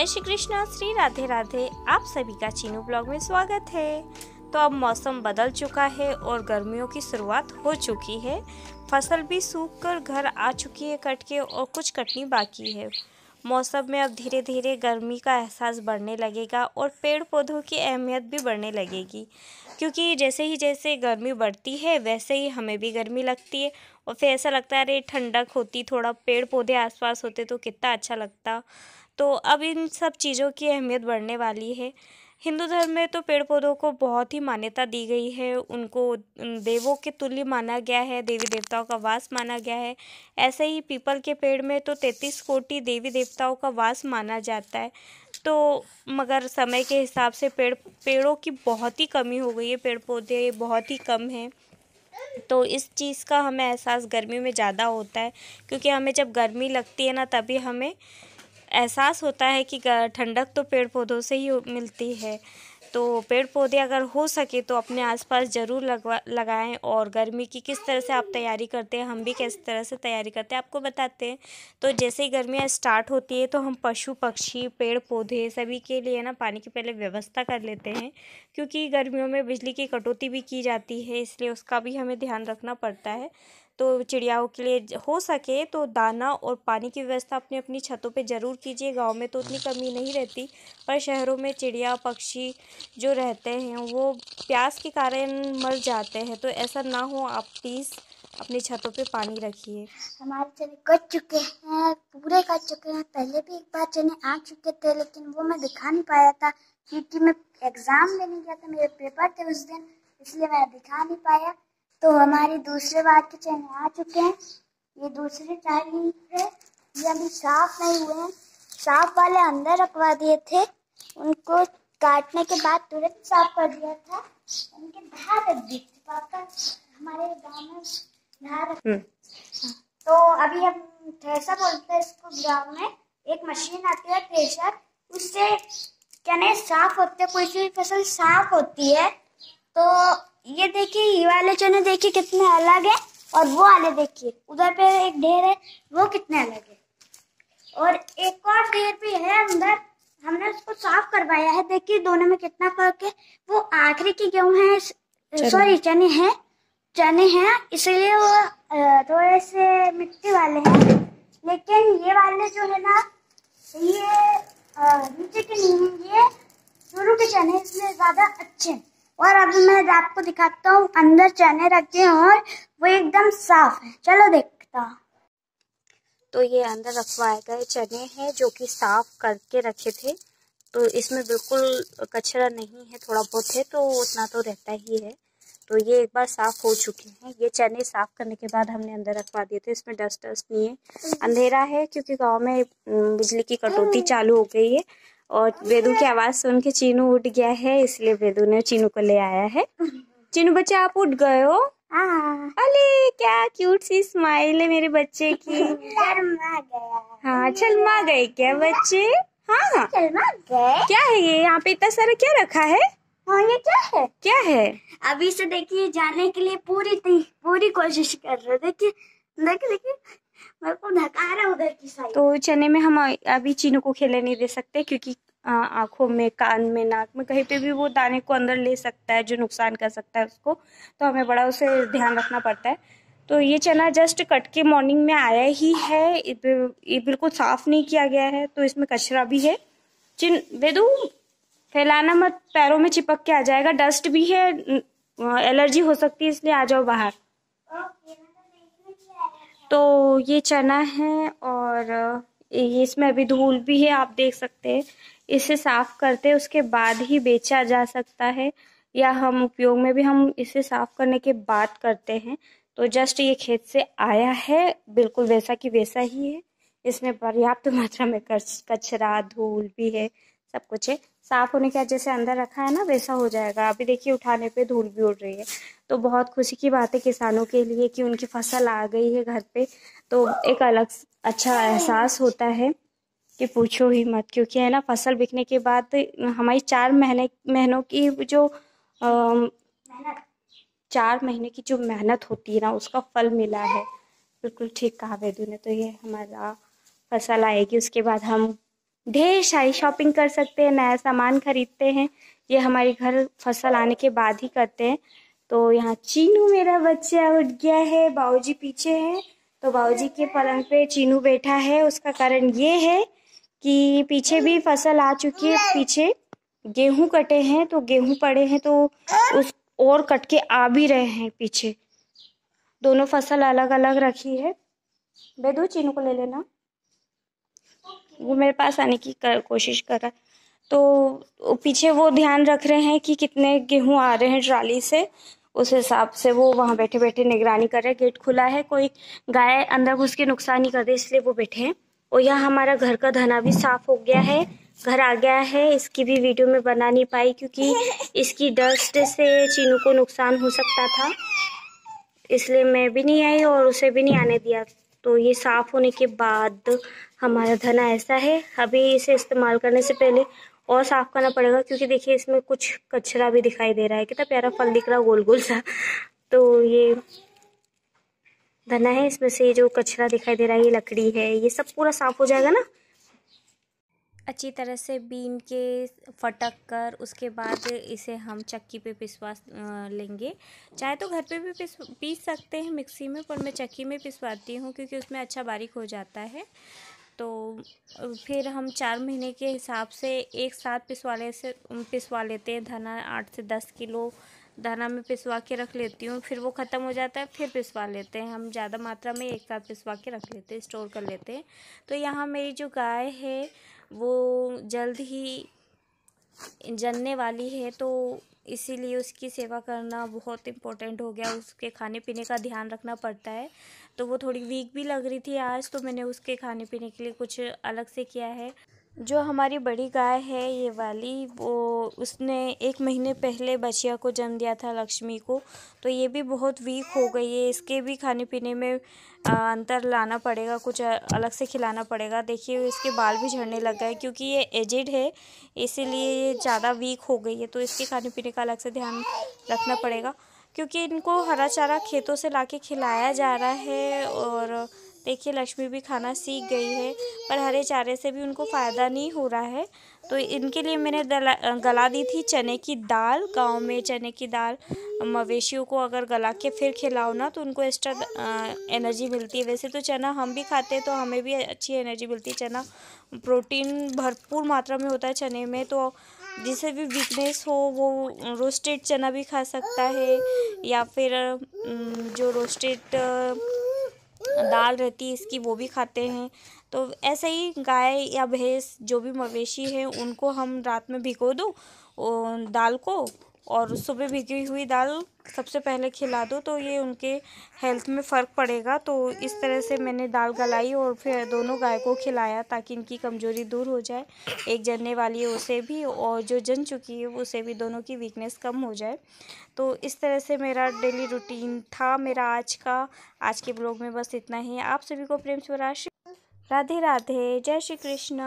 जय श्री कृष्णा, श्री राधे राधे। आप सभी का चीनू ब्लॉग में स्वागत है। तो अब मौसम बदल चुका है और गर्मियों की शुरुआत हो चुकी है। फसल भी सूख कर घर आ चुकी है कट के, और कुछ कटनी बाकी है। मौसम में अब धीरे धीरे गर्मी का एहसास बढ़ने लगेगा और पेड़ पौधों की अहमियत भी बढ़ने लगेगी, क्योंकि जैसे गर्मी बढ़ती है वैसे ही हमें भी गर्मी लगती है। और फिर ऐसा लगता है अरे ठंडक होती, थोड़ा पेड़ पौधे आसपास होते तो कितना अच्छा लगता। तो अब इन सब चीज़ों की अहमियत बढ़ने वाली है। हिंदू धर्म में तो पेड़ पौधों को बहुत ही मान्यता दी गई है, उनको देवों के तुल्य माना गया है, देवी देवताओं का वास माना गया है। ऐसे ही पीपल के पेड़ में तो 33 कोटि देवी देवताओं का वास माना जाता है। तो मगर समय के हिसाब से पेड़ों की बहुत ही कमी हो गई है, पेड़ पौधे बहुत ही कम हैं। तो इस चीज़ का हमें एहसास गर्मी में ज़्यादा होता है, क्योंकि हमें जब गर्मी लगती है ना, तभी हमें एहसास होता है कि ठंडक तो पेड़ पौधों से ही मिलती है। तो पेड़ पौधे अगर हो सके तो अपने आसपास ज़रूर लगाएं। और गर्मी की किस तरह से आप तैयारी करते हैं, हम भी किस तरह से तैयारी करते हैं आपको बताते हैं। तो जैसे ही गर्मियाँ स्टार्ट होती है तो हम पशु पक्षी पेड़ पौधे सभी के लिए ना पानी की पहले व्यवस्था कर लेते हैं, क्योंकि गर्मियों में बिजली की कटौती भी की जाती है, इसलिए उसका भी हमें ध्यान रखना पड़ता है। तो चिड़ियाओं के लिए हो सके तो दाना और पानी की व्यवस्था अपनी अपनी छतों पे ज़रूर कीजिए। गांव में तो उतनी कमी नहीं रहती, पर शहरों में चिड़िया पक्षी जो रहते हैं वो प्यास के कारण मर जाते हैं। तो ऐसा ना हो, आप प्लीज़ अपनी छतों पे पानी रखिए। हमारे चने कट चुके हैं, पूरे कट चुके हैं। पहले भी एक बार चने आ चुके थे, लेकिन वो मैं दिखा नहीं पाया था, क्योंकि मैं एग्ज़ाम देने गया था, मेरे पेपर थे उस दिन, इसलिए मैं दिखा नहीं पाया। तो हमारी दूसरे बार के चने आ चुके हैं। ये दूसरे टाइम है, ये अभी साफ नहीं हुए हैं। साफ वाले अंदर रखवा दिए थे, उनको काटने के बाद तुरंत साफ कर दिया था। उनके धार रख दी थी पापा, हमारे गाँव में धार रख। तो अभी हम थ्रेशर बोलते हैं इसको गाँव में। एक मशीन आती है थ्रेशर, उससे चने साफ होते हैं, कोई सी फसल साफ होती है। तो ये देखिए, ये वाले चने देखिए कितने अलग है, और वो वाले देखिए उधर पे एक ढेर है, वो कितने अलग है। और एक और ढेर भी है अंदर, हमने उसको साफ करवाया है। देखिए दोनों में कितना फर्क है। वो आखिरी की गेहूं है, सॉरी चने हैं, इसलिए वो थोड़े से मिट्टी वाले हैं। लेकिन ये वाले जो है ना, ये नीचे के नहीं है, ये शुरू के चने, इसलिए ज्यादा अच्छे। और अब मैं आपको दिखाता हूँ अंदर चने रखे हैं, और वो एकदम साफ है। चलो देखता हूँ। तो ये अंदर रखवाए गए चने हैं जो कि साफ करके रखे थे। तो इसमें बिल्कुल कचरा नहीं है, थोड़ा बहुत है तो उतना तो रहता ही है। तो ये एक बार साफ हो चुके हैं। ये चने साफ करने के बाद हमने अंदर रखवा दिए थे, इसमें डस्ट नहीं है। अंधेरा है क्योंकि गांव में बिजली की कटौती चालू हो गई है, और वेदू की आवाज़ सुन के चीनू उठ गया है, इसलिए वेदू ने चीनू को ले आया है। चीनू बच्चे, आप उठ गए हो? अरे क्या क्यूट सी स्माइल है मेरे बच्चे की। शर्मा गया। हाँ, शर्मा गए क्या बच्चे? हाँ, शर्मा गए। क्या है ये यहाँ पे इतना सारा क्या रखा है? हाँ, ये क्या है? अभी से देखिए जाने के लिए पूरी कोशिश कर रहे। देखिए मेरे को धका रहा उधर की साइड। तो चने में हम अभी चीनू को खेलने नहीं दे सकते, क्योंकि आंखों में, कान में, नाक में, कहीं पे भी वो दाने को अंदर ले सकता है, जो नुकसान कर सकता है उसको। तो हमें बड़ा उसे ध्यान रखना पड़ता है। तो ये चना जस्ट कट के मॉर्निंग में आया ही है, ये बिल्कुल साफ नहीं किया गया है, तो इसमें कचरा भी है। वेदू फैलाना मत, पैरों में चिपक के आ जाएगा, डस्ट भी है, एलर्जी हो सकती है, इसलिए आ जाओ बाहर। तो ये चना है, और इसमें अभी धूल भी है, आप देख सकते हैं। इसे साफ करते उसके बाद ही बेचा जा सकता है, या हम उपयोग में भी हम इसे साफ करने के बाद करते हैं। तो जस्ट ये खेत से आया है, बिल्कुल वैसा की वैसा ही है। इसमें पर्याप्त मात्रा में कचरा धूल भी है, सब कुछ है। साफ होने के बाद जैसे अंदर रखा है ना, वैसा हो जाएगा। अभी देखिए उठाने पे धूल भी उड़ रही है। तो बहुत खुशी की बात है किसानों के लिए कि उनकी फसल आ गई है घर पे। तो एक अलग अच्छा एहसास होता है कि पूछो ही मत, क्योंकि है ना, फसल बिकने के बाद हमारी 4 महीनों की जो 4 महीने की जो मेहनत होती है ना, उसका फल मिला है। बिल्कुल ठीक कहा वेदू ने। तो ये हमारा फसल आएगी, उसके बाद हम ढेर सारी शॉपिंग कर सकते हैं, नया सामान खरीदते हैं। ये हमारे घर फसल आने के बाद ही करते हैं। तो यहाँ चीनू मेरा बच्चा उठ गया है, बाबूजी पीछे है। तो बाबूजी के पलंग पे चीनू बैठा है। उसका कारण ये है कि पीछे भी फसल आ चुकी है, पीछे गेहूं कटे हैं तो गेहूं पड़े हैं, तो उस और कट के आ भी रहे हैं पीछे। दोनों फसल अलग अलग रखी है। बेदू चीनू को ले लेना, वो मेरे पास आने की कोशिश कर रहा है। तो पीछे वो ध्यान रख रहे हैं कि कितने गेहूं आ रहे हैं ट्राली से, उस हिसाब से वो वहां बैठे बैठे निगरानी कर रहे हैं। गेट खुला है, कोई गाय अंदर घुस के नुकसान नहीं कर दे, इसलिए वो बैठे हैं। और यहाँ हमारा घर का धना भी साफ हो गया है, घर आ गया है। इसकी भी वीडियो में बना नहीं पाई क्योंकि इसकी डस्ट से चीनू को नुकसान हो सकता था, इसलिए मैं भी नहीं आई और उसे भी नहीं आने दिया। तो ये साफ होने के बाद हमारा धना ऐसा है। अभी इसे इस्तेमाल करने से पहले और साफ करना पड़ेगा क्योंकि देखिए इसमें कुछ कचरा भी दिखाई दे रहा है। कितना प्यारा फल दिख रहा है, गोल गोल सा। तो ये धना है, इसमें से जो कचरा दिखाई दे रहा है ये लकड़ी है, ये सब पूरा साफ हो जाएगा ना अच्छी तरह से बीन के फटक कर। उसके बाद इसे हम चक्की पे पिसवा लेंगे। चाहे तो घर पे भी पीस सकते हैं मिक्सी में, पर मैं चक्की में पिसवाती हूँ क्योंकि उसमें अच्छा बारीक हो जाता है। तो फिर हम 4 महीने के हिसाब से एक साथ पिसवा लेते हैं धना। 8 से 10 किलो धना में पिसवा के रख लेती हूँ, फिर वो ख़त्म हो जाता है, फिर पिसवा लेते हैं हम। ज़्यादा मात्रा में एक साथ पिसवा के रख लेते हैं, स्टोर कर लेते हैं। तो यहाँ मेरी जो गाय है वो जल्द ही जनने वाली है, तो इसीलिए उसकी सेवा करना बहुत इम्पोर्टेंट हो गया। उसके खाने पीने का ध्यान रखना पड़ता है। तो वो थोड़ी वीक भी लग रही थी आज, तो मैंने उसके खाने पीने के लिए कुछ अलग से किया है। जो हमारी बड़ी गाय है ये वाली, वो उसने 1 महीने पहले बछिया को जन्म दिया था, लक्ष्मी को। तो ये भी बहुत वीक हो गई है, इसके भी खाने पीने में अंतर लाना पड़ेगा, कुछ अलग से खिलाना पड़ेगा। देखिए इसके बाल भी झड़ने लग गए क्योंकि ये एजिड है, इसीलिए ये ज़्यादा वीक हो गई है। तो इसके खाने पीने का अलग से ध्यान रखना पड़ेगा क्योंकि इनको हरा चारा खेतों से लाके खिलाया जा रहा है। और देखिए लक्ष्मी भी खाना सीख गई है, पर हरे चारे से भी उनको फ़ायदा नहीं हो रहा है। तो इनके लिए मैंने गला दी थी चने की दाल। गांव में चने की दाल मवेशियों को अगर गला के फिर खिलाओ ना तो उनको एक्स्ट्रा एनर्जी मिलती है। वैसे तो चना हम भी खाते हैं तो हमें भी अच्छी एनर्जी मिलती है। चना प्रोटीन भरपूर मात्रा में होता है चने में, तो जिसे भी वीकनेस हो वो रोस्टेड चना भी खा सकता है, या फिर जो रोस्टेड दाल रहती है इसकी वो भी खाते हैं। तो ऐसे ही गाय या भैंस जो भी मवेशी है उनको हम रात में भिगो दो दाल को, और सुबह भिगी हुई दाल सबसे पहले खिला दो, तो ये उनके हेल्थ में फ़र्क पड़ेगा। तो इस तरह से मैंने दाल गलाई और फिर दोनों गाय को खिलाया ताकि इनकी कमज़ोरी दूर हो जाए। एक जनने वाली है उसे भी, और जो जन चुकी है उसे भी, दोनों की वीकनेस कम हो जाए। तो इस तरह से मेरा डेली रूटीन था मेरा आज का। आज के ब्लॉग में बस इतना ही। आप सभी को प्रेम स्वराज राधे राधे, जय श्री कृष्ण।